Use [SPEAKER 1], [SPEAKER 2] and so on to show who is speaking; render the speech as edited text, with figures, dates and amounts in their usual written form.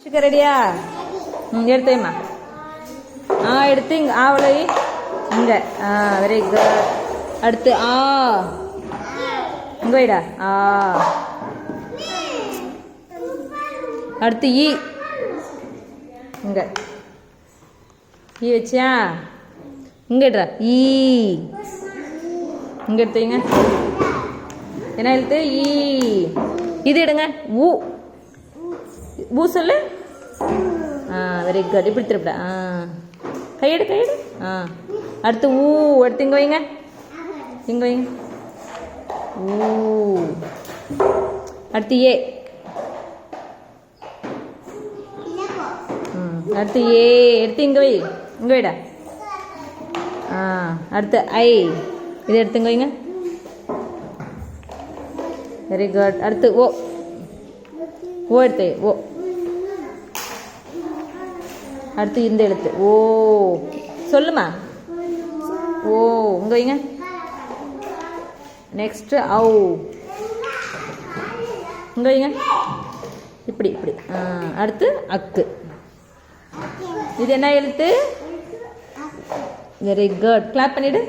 [SPEAKER 1] ரெடியா? எடுத்தேம்மா. எடுத்து இங்கே ஆவலை இங்கே. Very good. அடுத்து இங்கே வைடா. அடுத்து இங்கே வச்சியா? இங்கே எடுறா. இங்கே எடுத்தீங்க. என்ன எழுத்து? இது எடுங்க. ஊ சொல்லு. Very good. இப்படி திருப்பிட. கையெடு. அடுத்து எடுத்து இங்கே வைங்க. இங்கே வைங்க. அடுத்து அடுத்து எடுத்து இங்கே வை. இங்கே வைடா. அடுத்து இது எடுத்து இங்கே வைங்க. Very good. அடுத்து எடுத்து அடுத்து இந்த எழுத்து சொல்லுமா. இங்கே வைங்க. நெக்ஸ்ட் இங்கே வைங்க. இப்படி. அடுத்து அக்கு. இது என்ன எழுத்து? Very good. கிளாப் பண்ணிடு.